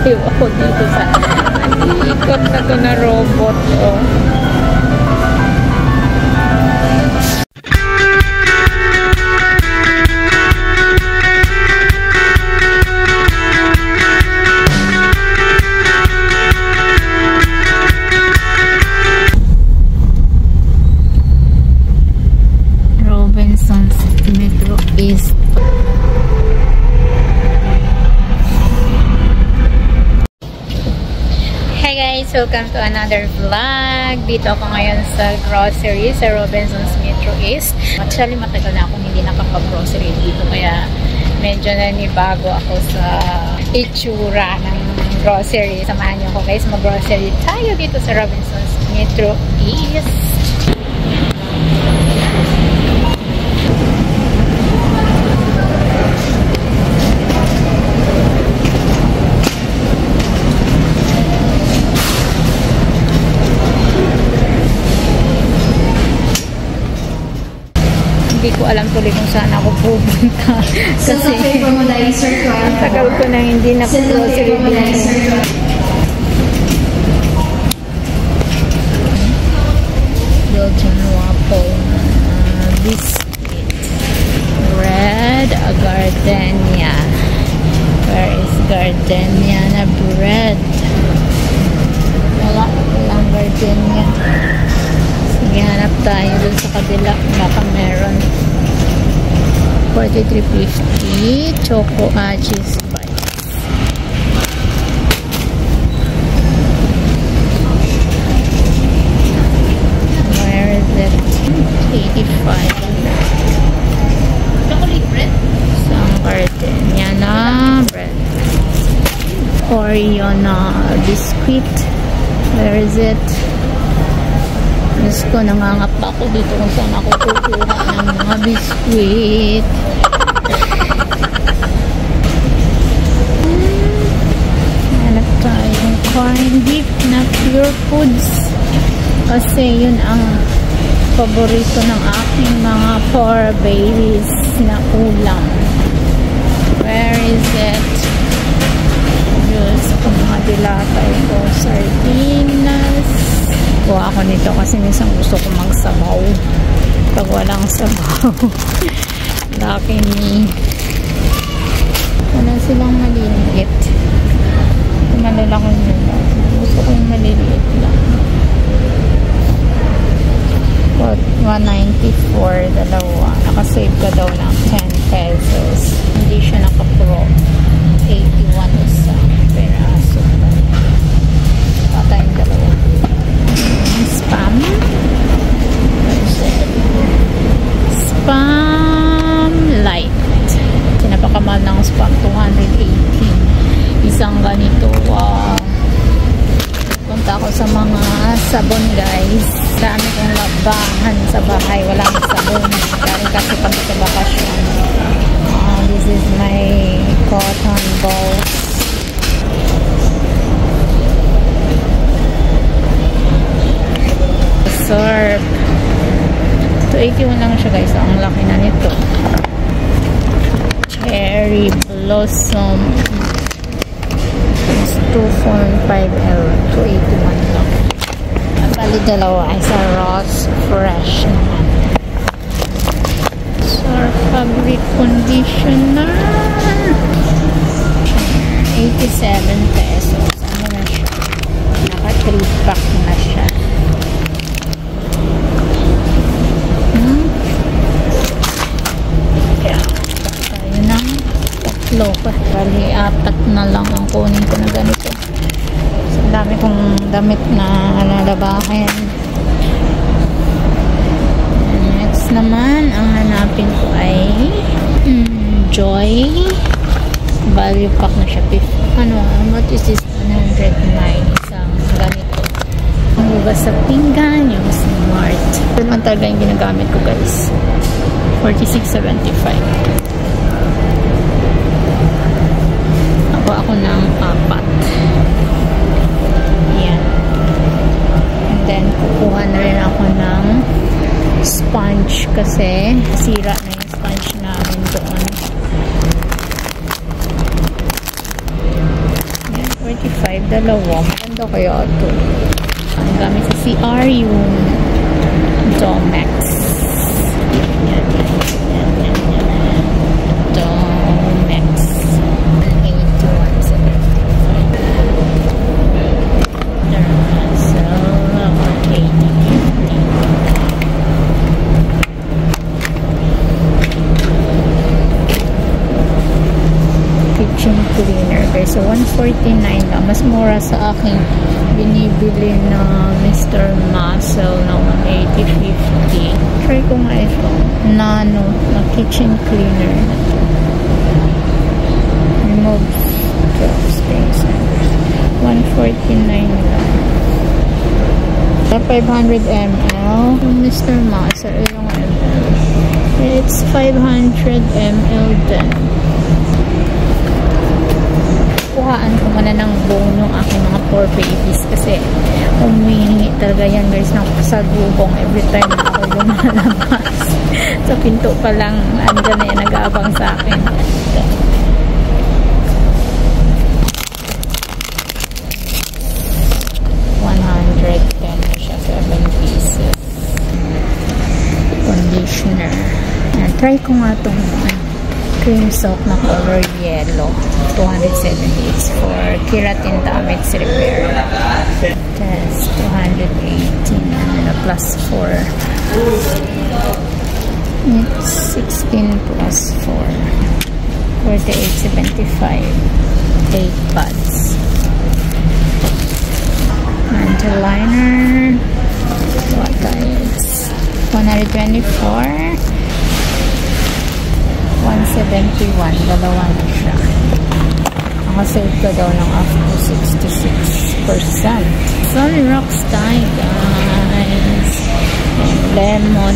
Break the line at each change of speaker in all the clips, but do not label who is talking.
Aliw ako dito sa ikot na to na robot. Oh. Robinson's Metro East. Hey guys, welcome to another vlog. Dito ako ngayon sa grocery sa Robinson's Metro East. Actually, matagal na akong hindi nakapag-grocery dito, kaya medyo nanibago ako sa itsura ng grocery. Samahan niyo ako guys, mag-grocery tayo dito sa Robinson's Metro East. Hindi ko alam tuloy kung saan ako pupunta. Kasi tagal ko nang hindi na-grocery dito. Belgian waffle, biscuit, bread, gardenia. Where is gardenia na bread? Walang gardenia. Sige, hanap tayo dun sa kabila. Baka meron. 43.50 Choco Cheese Bites. Where is it? 85. Chocolate bread? Some gardenia na bread. Oreo na biscuit. Where is it? Diyos ko, nangangap ako dito kung saan ako kukuha ng mga biskuit. Hanap tayo ng corn beef na Pure Foods. Kasi yun ang paborito ng aking mga 4 babies na ulam. Where is it? Diyos ko, mga dilatay ko. Sardinas. Kuha ako nito kasi minsan gusto ko magsabaw pag walang sabaw. Lucky me. Wala silang maliliit. Malalaki nila. Gusto ko yung maliliit lang. 194 dalawa. Nakasave ka daw ng 10 pesos. Hindi siya naka-pro. 81 isa peraso. Patay yung dalawa. Spam. Spam light. Pinapakamahal ng spam. 218. Isang ganito. Wow. Punta ako sa mga sabon guys. Dami kong labahan sa bahay. Walang sabon. Dahil kasi pag sa bakasyon. This is my cotton balls. Surf. 281 lang siya guys. Ang laki na nito. Cherry Blossom. It's 2.5L. 281 lang. Bali dalawa ay sa Ross Fresh naman. Surf Fabric Conditioner. 87 pesos. Ano na siya? Naka 3-pack na siya. Bali, 4 na lang ang kunin ko na ganito. So, dami kong damit na nalabahin. Next naman, ang hanapin ko ay Joy. Value pack na siya. What is this? 109. Isang ganito. Ang hugas sa pinggan, yung Smart. Ito naman talaga yung ginagamit ko guys. 46.75. Ako ng 4. Yan. And then, kukuha na rin ako ng sponge kasi sira na yung sponge namin doon. Yan. dalawa. Maganda kaya ito. Ang gamit sa CR yung Domex. Domex. 8175. Duracell 8050. Kitchen cleaner guys. So 149 lang. Mas mura sa aking binibili na Mr. Muscle na 18050. Try ko nga ito. Nano na kitchen cleaner. Remove stains. 149 lang. 500 ml. Yung Mr. Muscle, ilang ml? It's 500 ml din. Kuhaan ko muna ng bone ng aking mga poor babies kasi humihingi talaga yan guys ng pasalubong every time na ako lumalabas. Sa pinto pa lang andyan na yan nag-aabang sa akin. 110 na siya, 7 pieces. Conditioner. Ayan, try ko nga itong cream soap na color yellow. 270. It's for keratin damage repair. Test 218 and plus 4. It's 16 plus 4. 48.75. 8 pads. Mantle liner. What is 124. 171. Dalawa na siya. Nakasave ka daw ng up to 66%. Sunrocks tayo guys. Lemon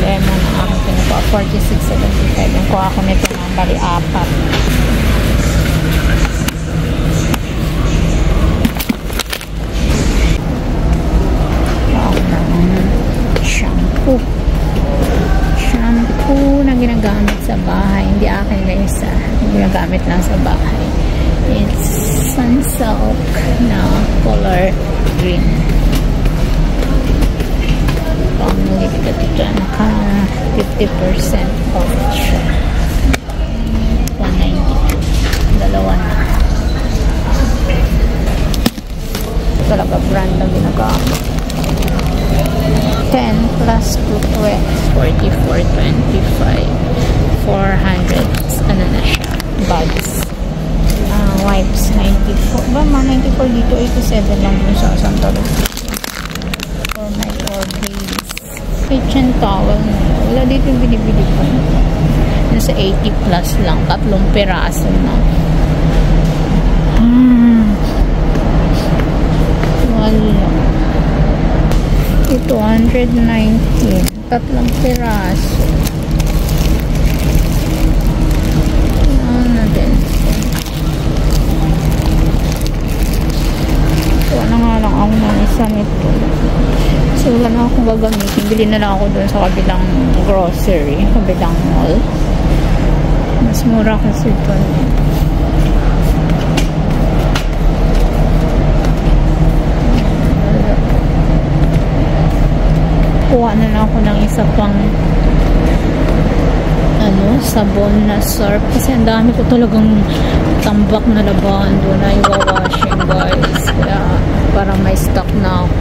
ang aking kinukuha. 46.75. Yung kuha ko nito ng bali 4. Shampoo na ginagamit sa bahay. Hindi akin na isa. Ginagamit lang sa bahay. It's Sunsilk na color green. Pamili ka dito. Naka 50% off siya. 190. Dalawa na. Talaga brand na ginagamit. 10 plus 2, 44.25. 400. Ano na siya? Bugs. Wipes, 94. Ba, mga 94 dito. 87 lang yung sa Santa Rosa. For my 4 days. Kitchen towel na. Wala dito yung binibili ko. Nasa 80 plus lang. 3 piraso na. Wala. Ito, 119. 3 piraso. Ano din? Kuha na nga lang ako ng isa nito. So, wala na akong gagamitin. Bili na lang ako dun sa kabilang grocery. Kabilang mall. Mas mura kasi ito. Kuha na lang ako ng isa pang sabon na surf kasi ang dami ko talagang tambak na labahan doon na iwawashing guys, kaya parang may stock na ako.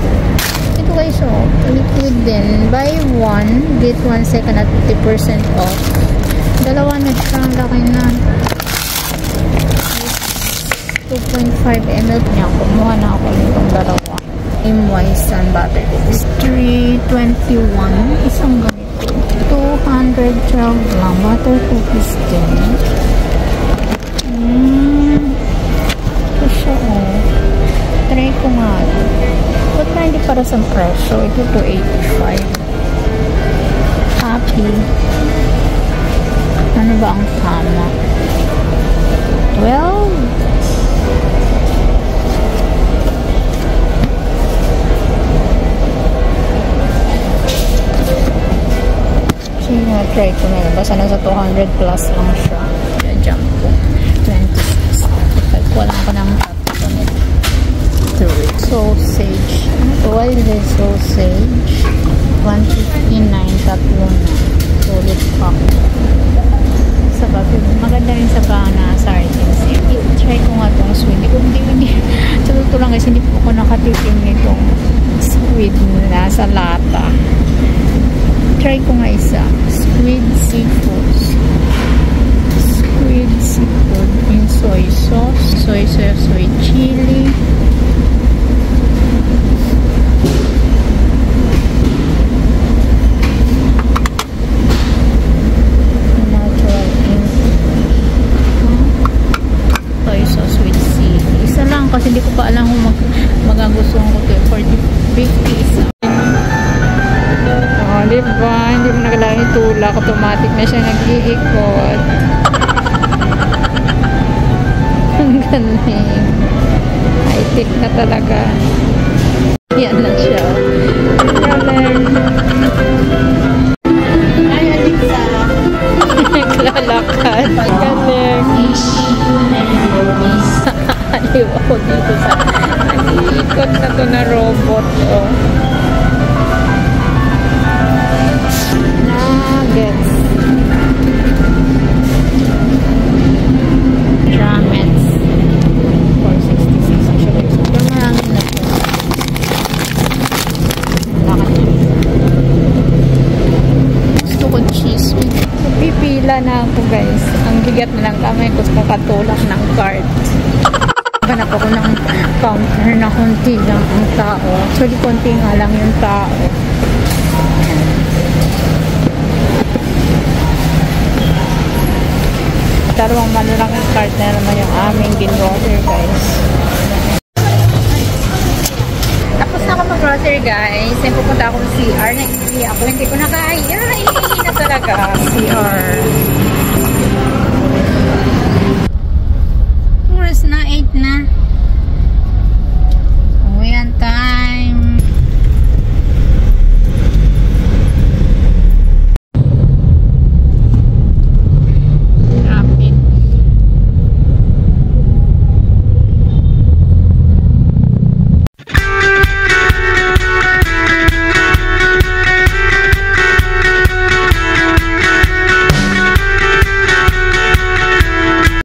Ito guys, liquid din, buy one get one second at 50% off. Dalawa na siya, laki na. 2.5 ml niya, kumuha na ako nitong dalawa. MY Sun Battery 321, isang ganito. 212 lang. Butter cookies din. Ito siya, try ko nga. Ba't na hindi para sa presyo? Ito 285. Happy. Ano ba ang tama? 12. Try ko na. Basta nasa 200 plus lang siya. Jump ko. 26. Wala ko ng tatlo. Boneless sausage. 159, tatlo na. Solid pack. Sa bago. Maganda rin sa bana sardines. I-try ko nga itong squid. Hindi. Sa totoo lang guys, hindi po ako nakatikim nitong squid na sa lata. Try ko nga isa. Squid seafood. Squid seafood in soy sauce. Soy chili. Kasi hindi ko pa alam kung magagustuhan ko ito for 50 isa. Oh, diba? Hindi mo nagalahin tulak. Automatic na siya nag-iikot. Ang galing. High-tech na talaga. Yan na siya. Galing. Ay, Alexa. Naglalakad. Galing. Aliw ako dito sa nag-iikot na to na robot. Oh. Nuggets. Ramets. 466 actually. Super marami na po. Gusto ko cheese. Pipila na ako guys. Ang bigat na lang kamay ko kung katulak ng cart. Hanap ako ng counter na konti lang ang tao. Actually, konti nga lang yung tao. Dalawang malalaking cart na naman yung aming gin-water, guys. Tapos na ako mag-grocery, guys. Then pupunta ako si CR. Hindi ako. Hindi ko na